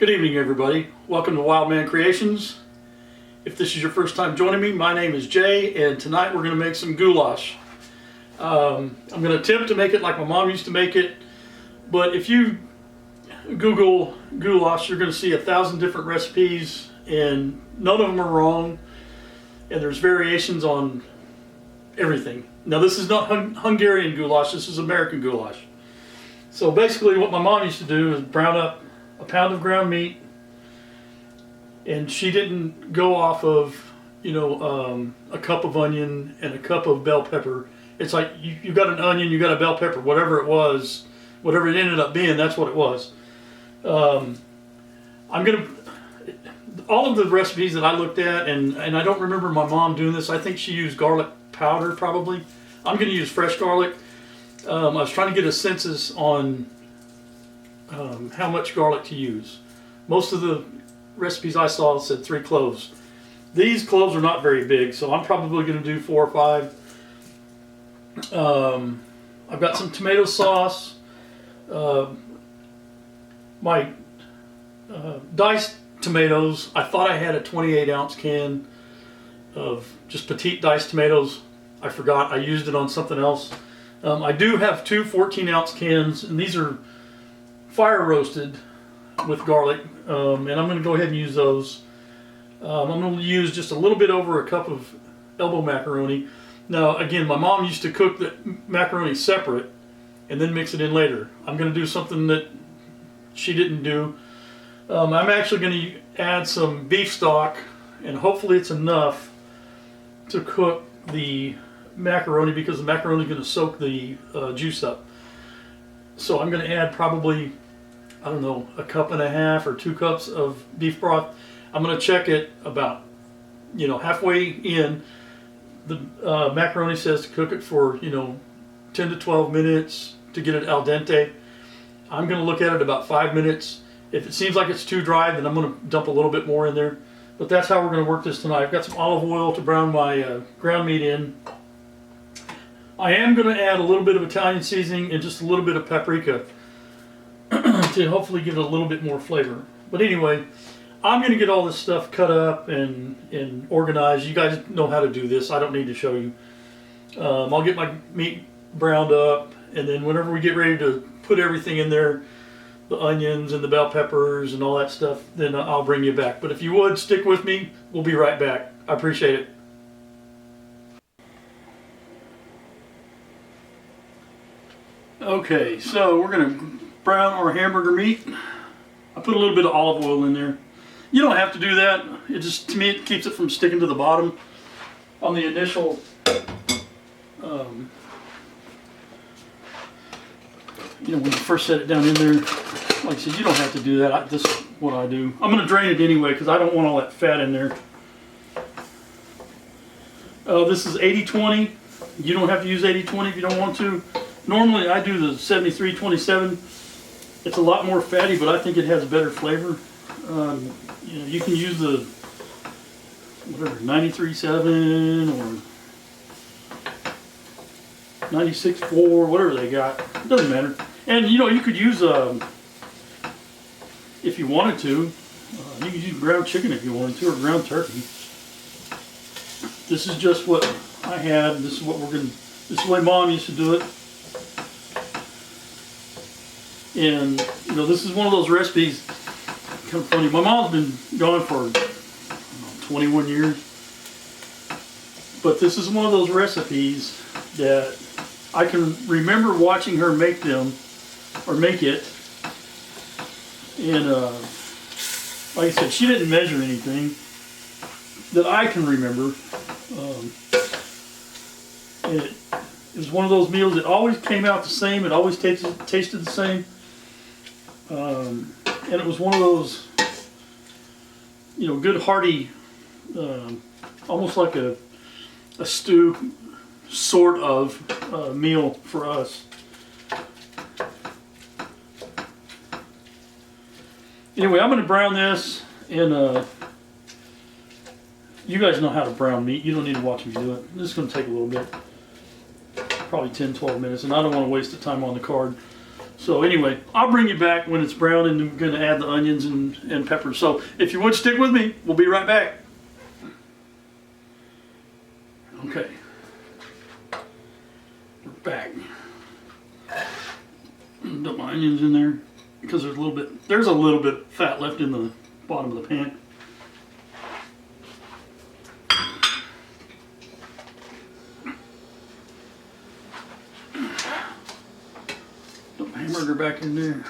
Good evening, everybody. Welcome to Wild Man Creations. If this is your first time joining me, my name is Jay, and tonight we're going to make some goulash. I'm going to attempt to make it like my mom used to make it, but if you Google goulash, you're going to see 1,000 different recipes, and none of them are wrong, and there's variations on everything. Now, this is not Hungarian goulash, this is American goulash. So basically what my mom used to do is brown up a pound of ground meat, and she didn't go off of, a cup of onion and a cup of bell pepper. It's like you got an onion, you got a bell pepper, whatever it was, whatever it ended up being, that's what it was. All of the recipes that I looked at, and I don't remember my mom doing this, I think she used garlic powder probably. I'm going to use fresh garlic. I was trying to get a census on how much garlic to use. Most of the recipes I saw said 3 cloves. These cloves are not very big, so I'm probably going to do 4 or 5. I've got some tomato sauce. My diced tomatoes, I thought I had a 28-ounce can of just petite diced tomatoes. I forgot, I used it on something else. I do have 2 14-ounce cans, and these are fire roasted with garlic, and I'm going to go ahead and use those. I'm going to use just a little bit over a cup of elbow macaroni. Now again, my mom used to cook the macaroni separate and then mix it in later. I'm going to do something that she didn't do. I'm actually going to add some beef stock, and hopefully it's enough to cook the macaroni, because the macaroni is going to soak the juice up. So I'm going to add probably, I don't know, 1.5 cups or 2 cups of beef broth. I'm going to check it about, halfway in. The macaroni says to cook it for, 10 to 12 minutes to get it al dente. I'm going to look at it about 5 minutes. If it seems like it's too dry, then I'm going to dump a little bit more in there. But that's how we're going to work this tonight. I've got some olive oil to brown my ground meat in. I am going to add a little bit of Italian seasoning and just a little bit of paprika to hopefully give it a little bit more flavor. But anyway, I'm going to get all this stuff cut up and organized. You guys know how to do this. I don't need to show you. I'll get my meat browned up, and then whenever we get ready to put everything in there, the onions and the bell peppers and all that stuff, then I'll bring you back. But if you would, stick with me. We'll be right back. I appreciate it. Okay, so we're going to brown our hamburger meat. I put a little bit of olive oil in there. You don't have to do that. It just, to me, it keeps it from sticking to the bottom on the initial when you first set it down in there. Like I said, you don't have to do that. This is what I do. I'm going to drain it anyway because I don't want all that fat in there. This is 80-20. You don't have to use 80-20 if you don't want to. Normally I do the 73-27. It's a lot more fatty, but I think it has better flavor. You can use the 93-7 or 96-4, whatever they got. It doesn't matter. And you could use if you wanted to, you could use ground chicken if you wanted to, or ground turkey. This is just what I had. This is what this is the way Mom used to do it. And this is one of those recipes. Kind of funny. My mom's been gone for 21 years, but this is one of those recipes that I can remember watching her make them, or make it. And like I said, she didn't measure anything that I can remember. And it was one of those meals that always came out the same. It always tasted the same. And it was one of those, good hearty, almost like a stew sort of meal for us. Anyway, I'm going to brown this, and you guys know how to brown meat. You don't need to watch me do it. This is going to take a little bit, probably 10-12 minutes, and I don't want to waste the time on the card. So anyway, I'll bring you back when it's brown and I'm going to add the onions and peppers. So if you would stick with me, we'll be right back. Okay. We're back. Dump my onions in there because there's a little bit of fat left in the bottom of the pan. Dump my hamburger back in there.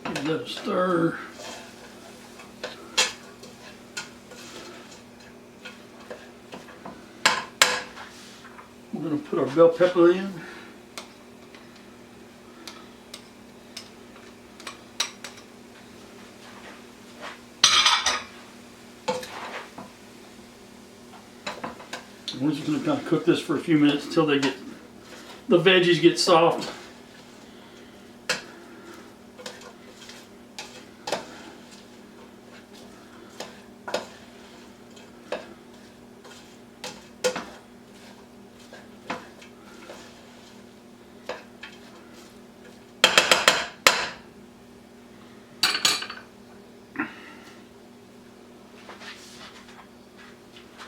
Give that a stir. We're going to put our bell pepper in. And we're just going to kind of cook this for a few minutes until the veggies get soft.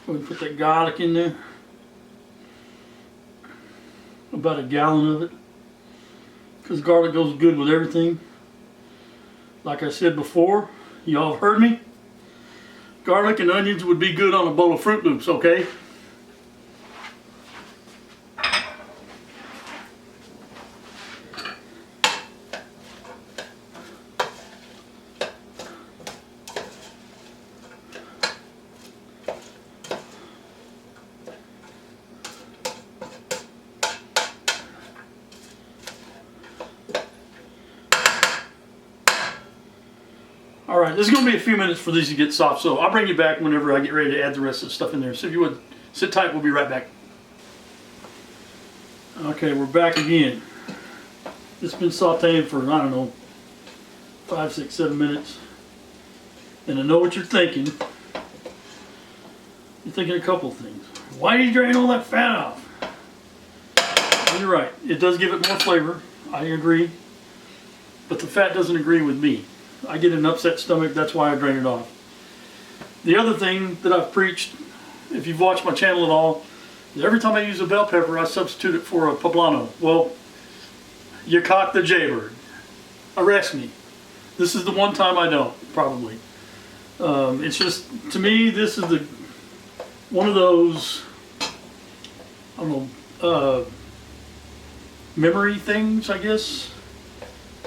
We put that garlic in there, about a gallon of it, because garlic goes good with everything. Like I said before, y'all have heard me, garlic and onions would be good on a bowl of Fruit Loops, okay? Alright, this is going to be a few minutes for these to get soft, so I'll bring you back whenever I get ready to add the rest of the stuff in there. So if you would, sit tight, we'll be right back. Okay, we're back again. It's been sauteing for, I don't know, 5, 6, 7 minutes. And I know what you're thinking. You're thinking a couple of things. Why did you drain all that fat off? Well, you're right, it does give it more flavor, I agree. But the fat doesn't agree with me. I get an upset stomach, that's why I drain it off. The other thing that I've preached, if you've watched my channel at all, is every time I use a bell pepper, I substitute it for a poblano. Well, you cocked the jaybird. Arrest me. This is the one time I don't, probably. It's just, to me, this is one of those, I don't know, memory things, I guess,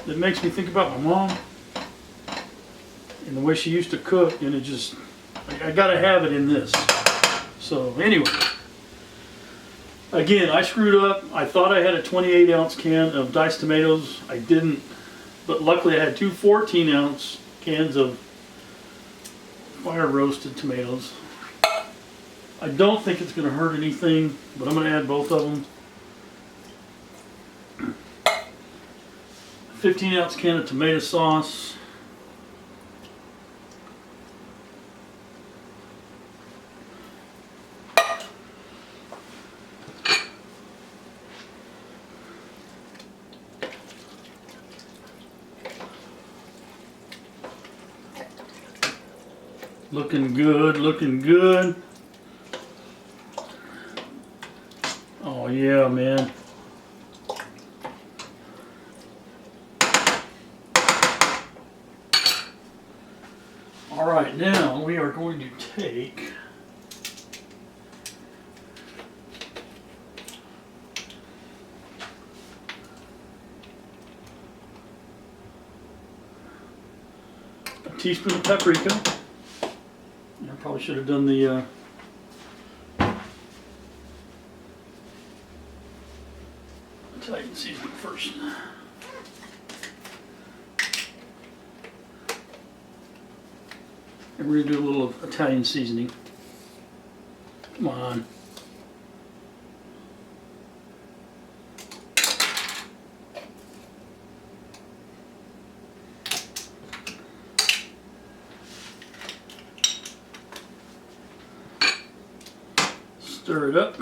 that makes me think about my mom. And the way she used to cook, and it just, I gotta have it in this. So anyway, again, I screwed up. I thought I had a 28-ounce can of diced tomatoes. I didn't, but luckily I had two 14-ounce cans of fire roasted tomatoes. I don't think it's gonna hurt anything, but I'm gonna add both of them. 15-ounce can of tomato sauce. Looking good, looking good. Oh yeah, man. All right, now we are going to take a teaspoon of paprika. I probably should have done the Italian seasoning first. And we're going to do a little of Italian seasoning. Come on. Stir it up.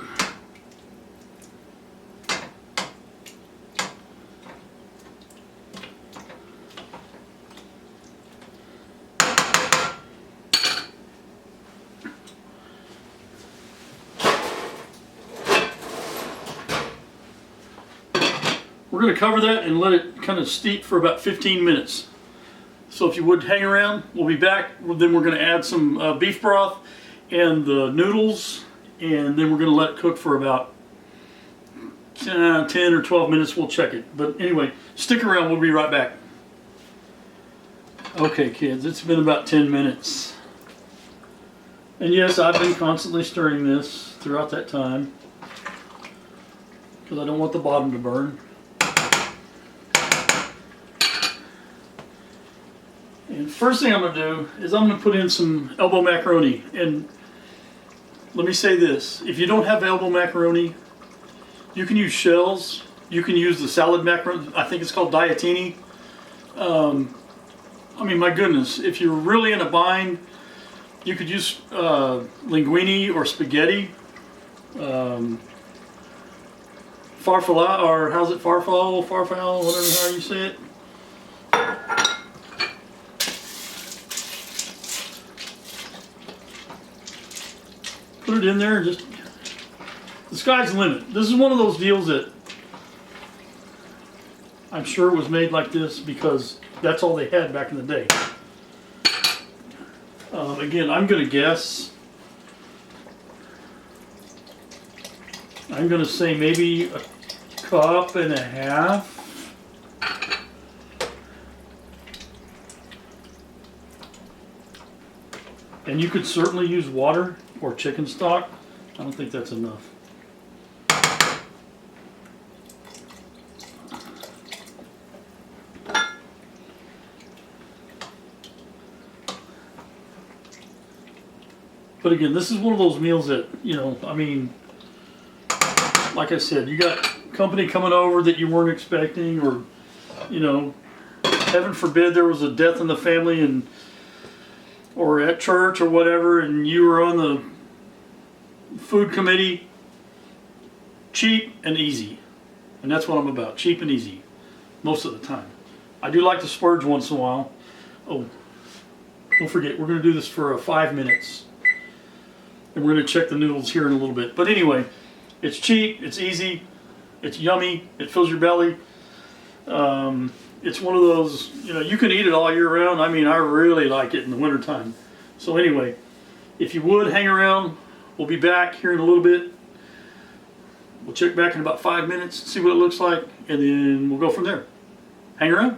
We're going to cover that and let it kind of steep for about 15 minutes. So if you would hang around, we'll be back. Then we're going to add some beef broth and the noodles, and then we're going to let it cook for about 10 or 12 minutes. We'll check it. But anyway, stick around. We'll be right back. Okay, kids, it's been about 10 minutes. And yes, I've been constantly stirring this throughout that time because I don't want the bottom to burn. And first thing I'm going to do is I'm going to put in some elbow macaroni. And let me say this, if you don't have elbow macaroni, you can use shells. You can use the salad macaroni. I think it's called diatini. I mean, my goodness, if you're really in a bind, you could use linguine or spaghetti. Farfalle, or how's it, farfalle, whatever how you say it. Put it in there and just, the sky's the limit. This is one of those deals that I'm sure it was made like this because that's all they had back in the day. Again, I'm going to guess, I'm going to say maybe a cup and a half. And you could certainly use water or chicken stock. I don't think that's enough. But again, this is one of those meals that, you know, I mean, like I said, you got company coming over that you weren't expecting, or, you know, heaven forbid there was a death in the family and or at church or whatever, and you were on the food committee. Cheap and easy. And that's what I'm about, cheap and easy, most of the time. I do like to splurge once in a while. Oh, don't forget, we're going to do this for 5 minutes. And we're going to check the noodles here in a little bit. But anyway, it's cheap, it's easy, it's yummy, it fills your belly. It's one of those, you know, you can eat it all year round. I mean, I really like it in the wintertime. So anyway, if you would, hang around. We'll be back here in a little bit. We'll check back in about 5 minutes, see what it looks like, and then we'll go from there. Hang around.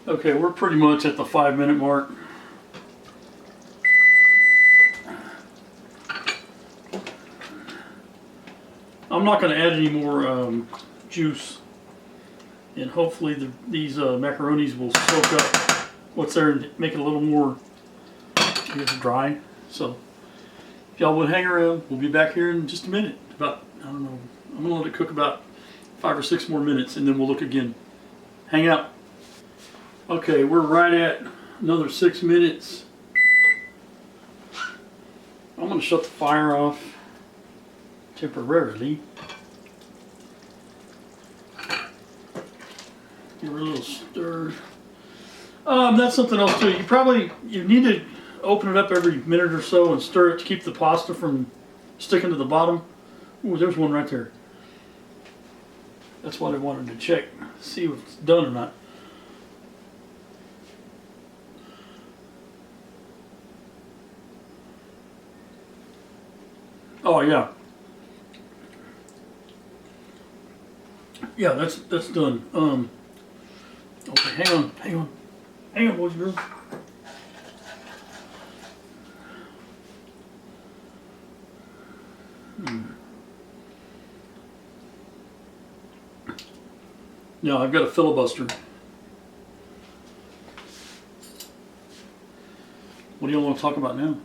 Okay, we're pretty much at the 5 minute mark. I'm not going to add any more juice, and hopefully these macaronis will soak up what's there and make it a little more, I guess, dry. So if y'all would hang around, we'll be back here in just a minute. About, I don't know, I'm going to let it cook about 5 or 6 more minutes, and then we'll look again. Hang out. Okay, we're right at another 6 minutes. I'm going to shut the fire off temporarily. Give her a little stir. That's something else too. You need to open it up every minute or so and stir it to keep the pasta from sticking to the bottom. Ooh, there's one right there. That's what I wanted to check, see if it's done or not. Oh yeah. Yeah, that's done. Okay, hang on, boys and girls. Now I've got a filibuster. What do you want to talk about now?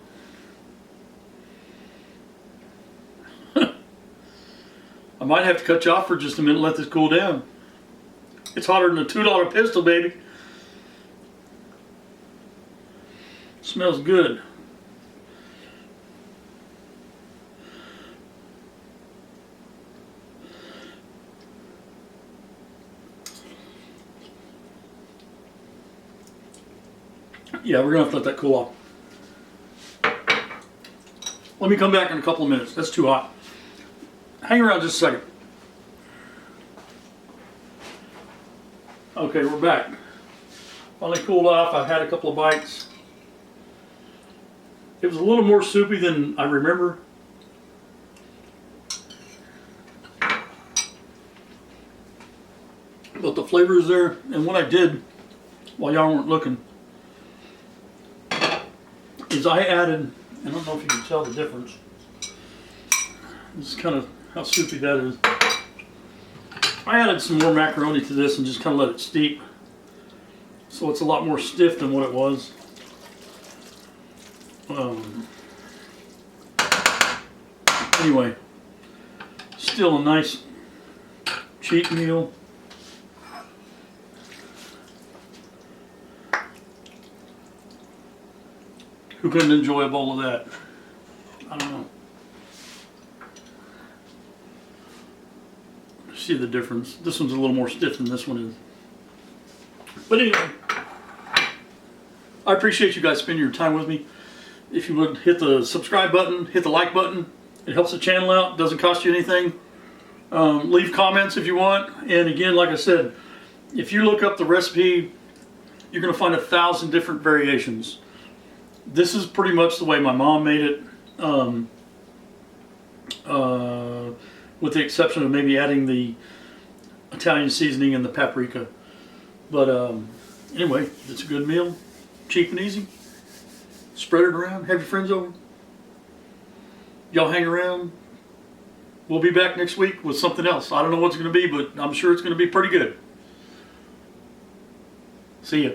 I might have to cut you off for just a minute and let this cool down. It's hotter than a $2 pistol, baby. Smells good. Yeah, we're gonna have to let that cool off. Let me come back in a couple of minutes. That's too hot. Hang around just a second. Okay, we're back. Finally cooled off. I've had a couple of bites. It was a little more soupy than I remember. But the flavor is there. And what I did while y'all weren't looking is I added, I don't know if you can tell the difference. This is kind of how soupy that is. I added some more macaroni to this and just kind of let it steep. So it's a lot more stiff than what it was. Anyway, still a nice cheap meal. Who couldn't enjoy a bowl of that? I don't know. See the difference. This one's a little more stiff than this one is. But anyway, I appreciate you guys spending your time with me. If you would hit the subscribe button, hit the like button. It helps the channel out. Doesn't cost you anything. Leave comments if you want. And again, like I said, if you look up the recipe, you're going to find 1,000 different variations. This is pretty much the way my mom made it, with the exception of maybe adding the Italian seasoning and the paprika. But anyway, it's a good meal, cheap and easy. Spread it around, have your friends over. Y'all hang around. We'll be back next week with something else. I don't know what it's going to be, but I'm sure it's going to be pretty good. See ya.